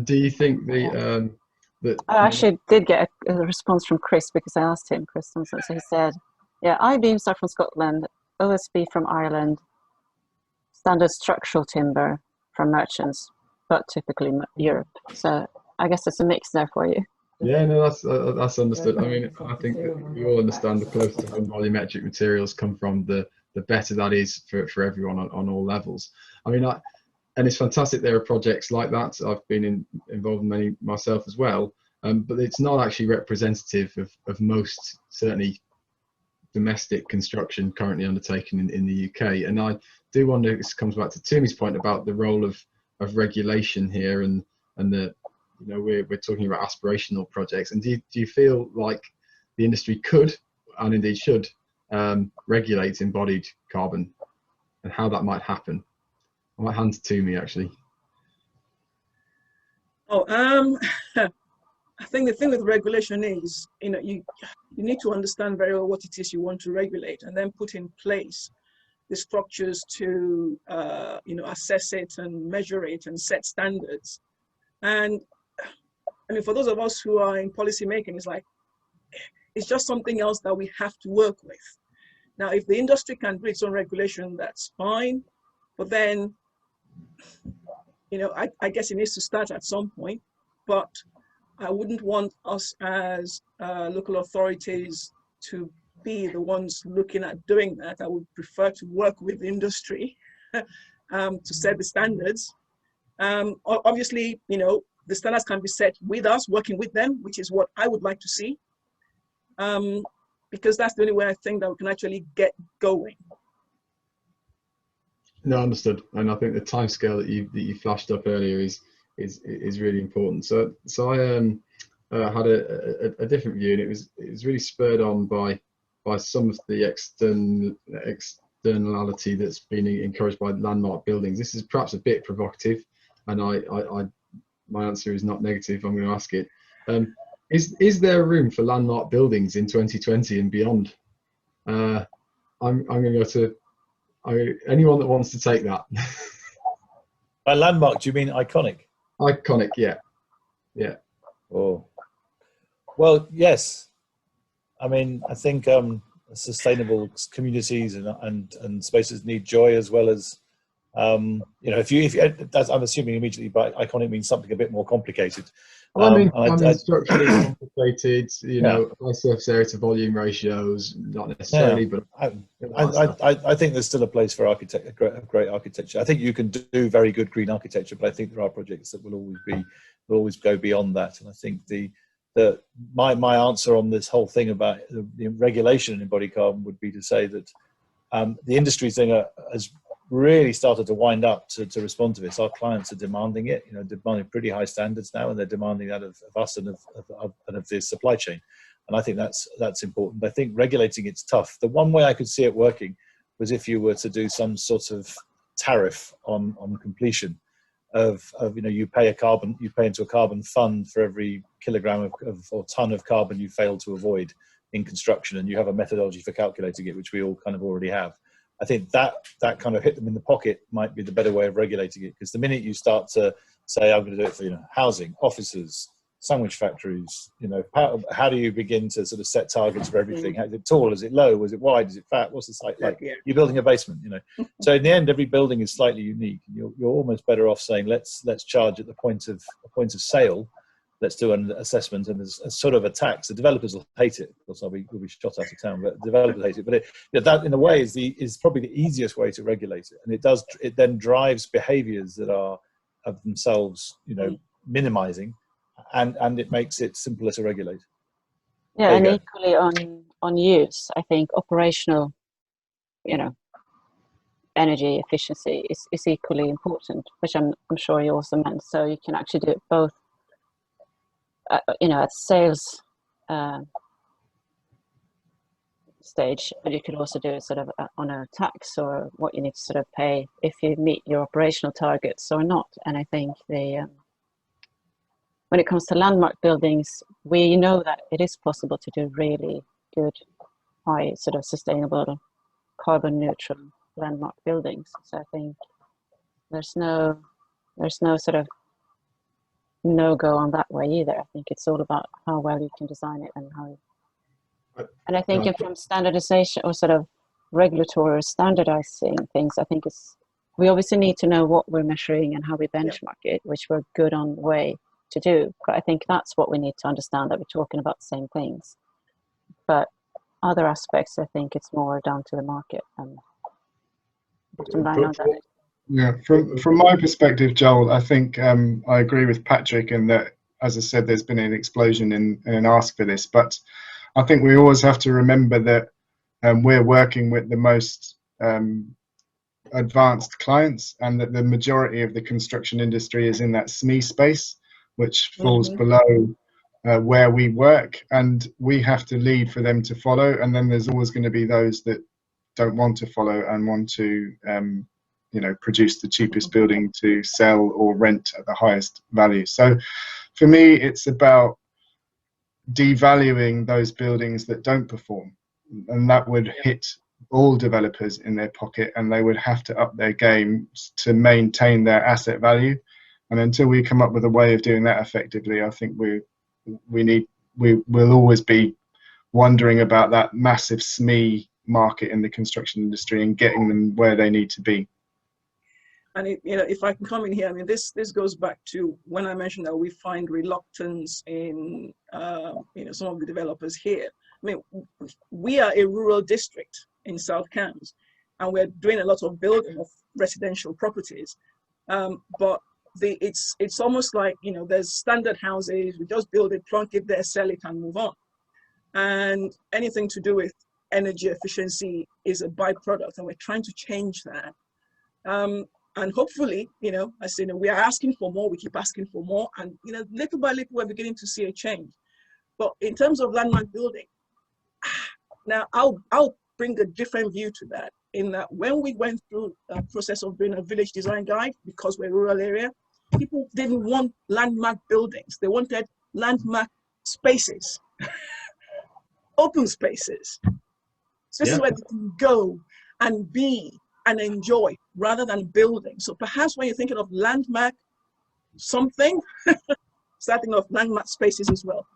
Do you think that I actually did get a response from Chris, because I asked him, Chris Thompson, so he said, yeah, I-beams are from Scotland, OSB from Ireland, standard structural timber from merchants, but typically Europe. So I guess it's a mix there for you. Yeah, no, that's understood. I mean, I think that we all understand the closer to volumetric materials come from, the better that is for everyone on all levels. I mean, and it's fantastic there are projects like that. I've been involved in many myself as well, but it's not actually representative of most, certainly, domestic construction currently undertaken in the UK. And I do wonder, this comes back to Toomey's point about the role of regulation here, and the, you know, we're talking about aspirational projects. And do you feel like the industry could, and indeed should, regulate embodied carbon, and how that might happen? I might hand to me, actually. Oh, I think the thing with regulation is, you know, you need to understand very well what it is you want to regulate, and then put in place the structures to, you know, assess it and measure it and set standards. And I mean, for those of us who are in policy making, it's just something else that we have to work with. Now, if the industry can do its own regulation, that's fine. But then, you know, I guess it needs to start at some point. But I wouldn't want us as local authorities to be the ones looking at doing that. I would prefer to work with industry to set the standards. Obviously, you know, the standards can be set with us, working with them, which is what I would like to see. Because that's the only way I think that we can actually get going. No, understood. And I think the timescale that you flashed up earlier is really important. So I had a different view, and it was really spurred on by some of the externality that's been encouraged by landmark buildings. This is perhaps a bit provocative, and my answer is not negative. I'm going to ask it. Is there room for landmark buildings in 2020 and beyond? I'm going to go to anyone that wants to take that. By landmark, do you mean iconic? Iconic, yeah. Oh, well, yes. I mean, I think sustainable communities and spaces need joy, as well as you know. If I'm assuming immediately by iconic means something a bit more complicated. Well, I mean structurally complicated, you know, high surface area to volume ratios, not necessarily, but I think there's still a place for great architecture. I think you can do very good green architecture, but I think there are projects that will always go beyond that. And I think my answer on this whole thing about the regulation in embodied carbon would be to say that The industry thing has really started to wind up to respond to this. Our clients are demanding it, demanding pretty high standards now, and they're demanding that of us and of the supply chain. And I think that's important. I think regulating it's tough. The one way I could see it working was if you were to do some sort of tariff on completion of you pay into a carbon fund for every kilogram or ton of carbon you fail to avoid in construction, and you have a methodology for calculating it, which we all kind of already have. I think that kind of hit them in the pocket might be the better way of regulating it, because the minute you start to say, I'm going to do it for offices, offices, sandwich factories, how do you begin to sort of set targets for everything? Is it tall? Is it low? Is it wide? Is it fat? What's the site like? Yeah. You're building a basement, So in the end, every building is slightly unique. You're almost better off saying let's charge at the point of sale. Let's do an assessment, and as sort of a tax. The developers will hate it. Of course, we'll be shot out of town, but the developers hate it. But that, in a way, is probably the easiest way to regulate it, and it then drives behaviours that are of themselves, minimising, and it makes it simpler to regulate. Yeah, and equally on use, I think operational, energy efficiency is equally important, which I'm sure you also meant. So you can actually do it both. At sales stage, but you could also do it sort of on a tax, or what you need to sort of pay if you meet your operational targets or not. And I think when it comes to landmark buildings, we know that it is possible to do really good, high sort of sustainable, carbon neutral landmark buildings. So I think there's no sort of no-go on that way either. I think it's all about how well you can design it and how. And I think from standardization or sort of regulatory or standardizing things, I think we obviously need to know what we're measuring and how we benchmark it, which we're good on the way to do. But I think that's what we need to understand, that we're talking about the same things. But other aspects, I think it's more down to the market and bottom line on that. Yeah, from my perspective, Joel, I think I agree with Patrick in that, as I said, there's been an explosion in an ask for this. But I think we always have to remember that we're working with the most advanced clients, and that the majority of the construction industry is in that SME space, which falls below where we work, and we have to lead for them to follow. And then there's always going to be those that don't want to follow and want to produce the cheapest building to sell or rent at the highest value. So for me, it's about devaluing those buildings that don't perform, and that would hit all developers in their pocket, and they would have to up their game to maintain their asset value. And until we come up with a way of doing that effectively, I think we'll always be wondering about that massive SME market in the construction industry and getting them where they need to be. And if I can come in here, I mean, this goes back to when I mentioned that we find reluctance in some of the developers here. I mean, we are a rural district in South Cambs, and we're doing a lot of building of residential properties. But it's almost like there's standard houses. We just build it, plunk it there, sell it, and move on. And anything to do with energy efficiency is a byproduct, and we're trying to change that. And hopefully, I say, we are asking for more, we keep asking for more, and little by little, we're beginning to see a change. But in terms of landmark building, now I'll bring a different view to that, in that when we went through the process of doing a village design guide, because we're a rural area, people didn't want landmark buildings. They wanted landmark spaces, open spaces. So this is where they can go and be and enjoy, rather than building. So perhaps when you're thinking of landmark something, starting off landmark spaces as well.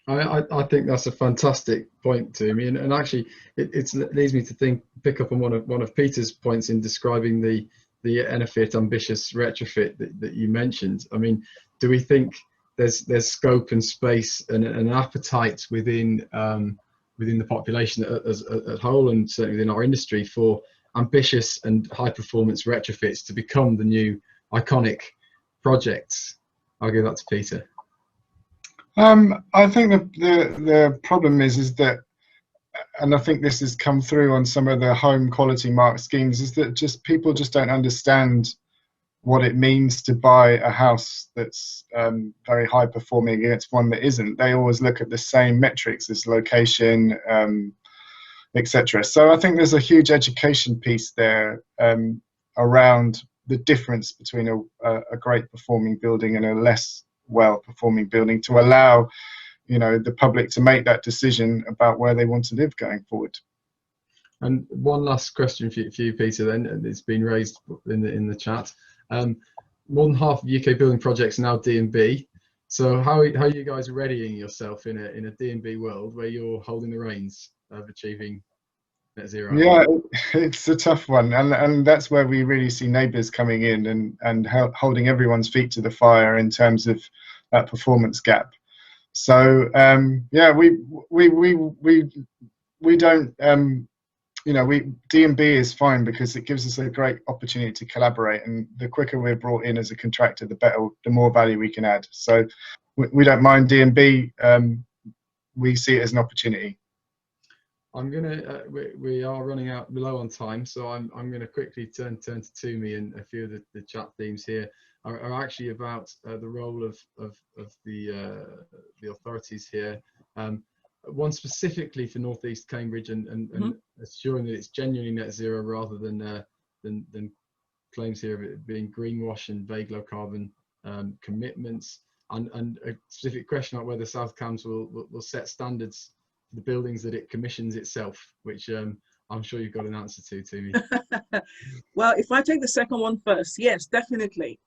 I think that's a fantastic point, Tumi, and actually it leads me to pick up on one of Peter's points in describing the Enefit ambitious retrofit that you mentioned. I mean, do we think there's scope and space and an appetite within the population as a whole, and certainly within our industry, for ambitious and high performance retrofits to become the new iconic projects? I'll give that to Peter. I think the problem is that and I think this has come through on some of the home quality mark schemes, is that just people just don't understand what it means to buy a house that's very high performing against one that isn't. They always look at the same metrics as location, etc. So I think there's a huge education piece there around the difference between a great performing building and a less well performing building, to allow, you know, the public to make that decision about where they want to live going forward. And one last question for you, Peter, then, it's been raised in the chat. More than half of UK building projects are now D&B. So how are you guys readying yourself in a D&B world where you're holding the reins of achieving net zero? Yeah, it's a tough one, and that's where we really see neighbours coming in and holding everyone's feet to the fire in terms of that performance gap. So yeah, we don't, you know, D&B is fine because it gives us a great opportunity to collaborate, and the quicker we're brought in as a contractor, the better, the more value we can add. So we don't mind D&B. We see it as an opportunity. I'm gonna we are running out low on time, so I'm gonna quickly turn to Tumi, and a few of the chat themes here are actually about the role of the authorities here. One specifically for North East Cambridge, and assuring that it's genuinely net zero rather than claims here of it being greenwash and vague low carbon commitments, and a specific question about whether South Cambs will set standards for the buildings that it commissions itself, which I'm sure you've got an answer to me. Well, if I take the second one first, yes, definitely.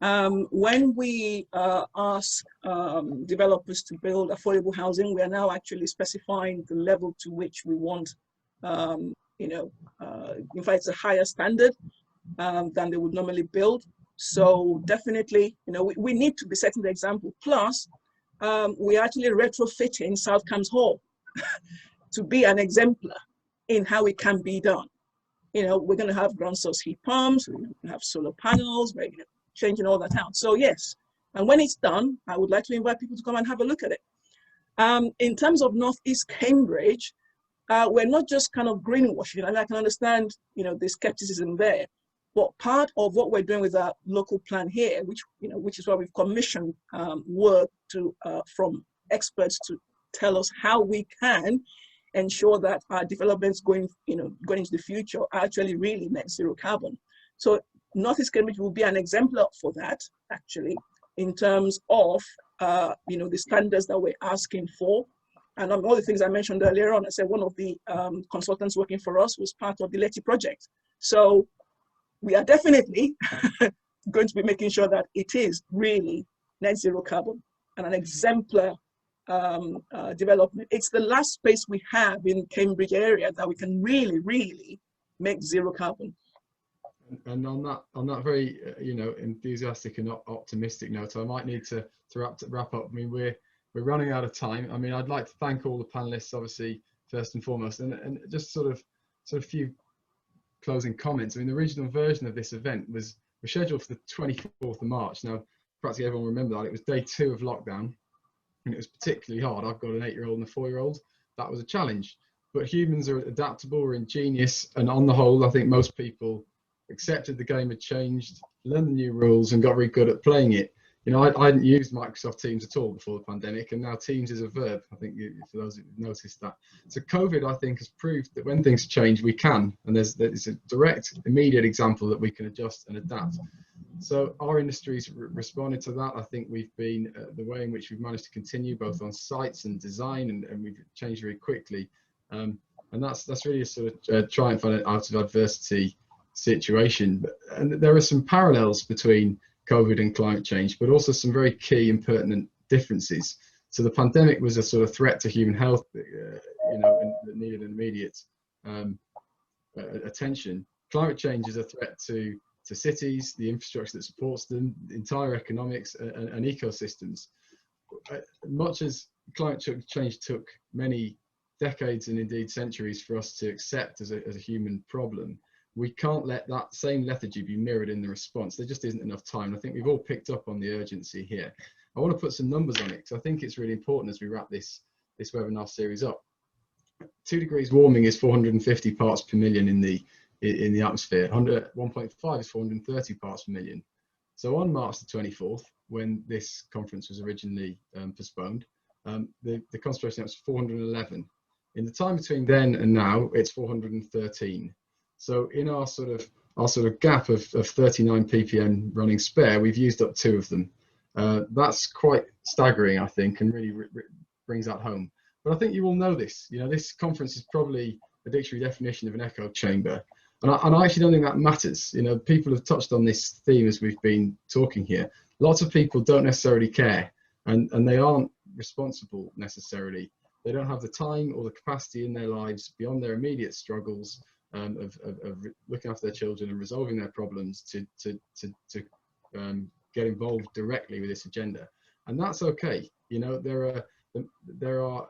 When we ask developers to build affordable housing, we are now actually specifying the level to which we want, you know, in fact, it's a higher standard than they would normally build. So definitely, you know, we need to be setting the example. Plus, we're actually retrofitting South Cambs Hall to be an exemplar in how it can be done. You know, we're going to have ground source heat pumps, we're going to have solar panels, we're changing all that out. So yes, and when it's done, I would like to invite people to come and have a look at it. In terms of Northeast Cambridge, we're not just kind of greenwashing, and I can understand, you know, the skepticism there, but part of what we're doing with our local plan here, which is why we've commissioned work to from experts to tell us how we can ensure that our developments going into the future are actually really net zero carbon. So Northeast Cambridge will be an exemplar for that, actually, in terms of you know, the standards that we're asking for. And all the things I mentioned earlier on, I said one of the consultants working for us was part of the Letty project. So we are definitely going to be making sure that it is really net zero carbon and an exemplar development. It's the last space we have in Cambridge area that we can really make zero carbon. And on that very you know, enthusiastic and optimistic note, I might need to wrap up. I mean, we're running out of time. I mean, I'd like to thank all the panelists, obviously, first and foremost, and just sort of a few closing comments. I mean, the original version of this event was scheduled for the 24th of March. Now, practically everyone will remember that. It was day 2 of lockdown, and it was particularly hard. I've got an 8-year-old and a 4-year-old. That was a challenge. But humans are adaptable, we're ingenious, and on the whole, I think most people accepted the game had changed, learned the new rules, and got very good at playing it. You know, I hadn't used Microsoft Teams at all before the pandemic, and now Teams is a verb. I think for those who've noticed that. So COVID, I think, has proved that when things change, we can, and there's a direct, immediate example that we can adjust and adapt. So our industry's responded to that. I think we've been the way in which we've managed to continue both on sites and design, and we've changed very quickly. And that's really a sort of triumph out of adversity situation. And there are some parallels between COVID and climate change, but also some very key and pertinent differences. So the pandemic was a sort of threat to human health, you know, and that needed an immediate attention. Climate change is a threat to cities, the infrastructure that supports them, the entire economics and ecosystems. Much as climate change took many decades and indeed centuries for us to accept as a human problem, we can't let that same lethargy be mirrored in the response. There just isn't enough time. I think we've all picked up on the urgency here. I want to put some numbers on it because I think it's really important as we wrap this webinar series up. 2 degrees warming is 450 parts per million in the atmosphere. 1.5 is 430 parts per million. So on March the 24th, when this conference was originally postponed, the concentration was 411. In the time between then and now, it's 413. So in our sort of gap of 39 ppm running spare, we've used up 2 of them. That's quite staggering, I think, and really brings that home. But I think you all know this. You know, this conference is probably a dictionary definition of an echo chamber. And I actually don't think that matters. You know, people have touched on this theme as we've been talking here. Lots of people don't necessarily care, and they aren't responsible necessarily. They don't have the time or the capacity in their lives beyond their immediate struggles of looking after their children and resolving their problems to get involved directly with this agenda. And that's okay. You know, there are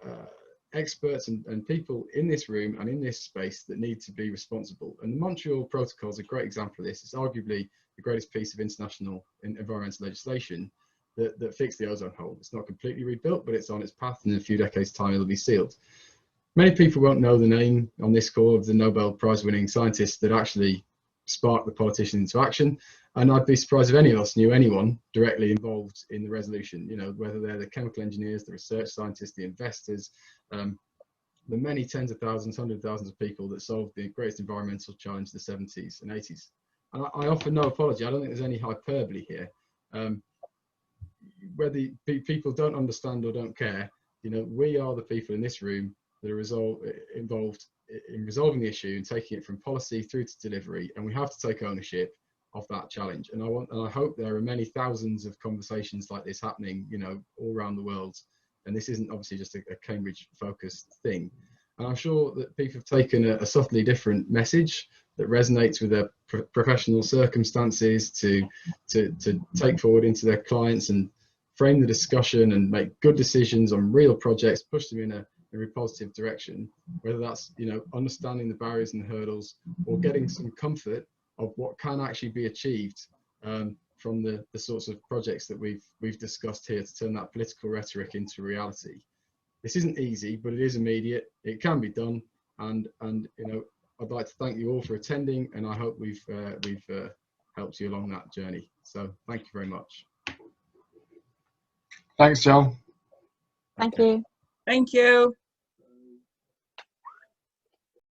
experts and people in this room and in this space that need to be responsible. And the Montreal Protocol is a great example of this. It's arguably the greatest piece of international environmental legislation that fixed the ozone hole. It's not completely rebuilt, but it's on its path, and in a few decades' time it'll be sealed. Many people won't know the name on this call of the Nobel Prize winning scientists that actually sparked the politicians into action. And I'd be surprised if any of us knew anyone directly involved in the resolution, you know, whether they're the chemical engineers, the research scientists, the investors, the many tens of thousands, hundreds of thousands of people that solved the greatest environmental challenge of the 70s and 80s. And I offer no apology. I don't think there's any hyperbole here. Whether people don't understand or don't care, you know, we are the people in this room that are involved in resolving the issue and taking it from policy through to delivery, and we have to take ownership of that challenge. And I hope there are many thousands of conversations like this happening, you know, all around the world. And this isn't obviously just a Cambridge-focused thing. And I'm sure that people have taken a subtly different message that resonates with their professional circumstances to take forward into their clients and frame the discussion and make good decisions on real projects, push them in a positive direction, whether that's, you know, understanding the barriers and the hurdles or getting some comfort of what can actually be achieved from the sorts of projects that we've discussed here to turn that political rhetoric into reality. This isn't easy, but it is immediate. It can be done, and you know, I'd like to thank you all for attending, and I hope we've helped you along that journey. So thank you very much. Thanks, Joel. Thank you. Thank you.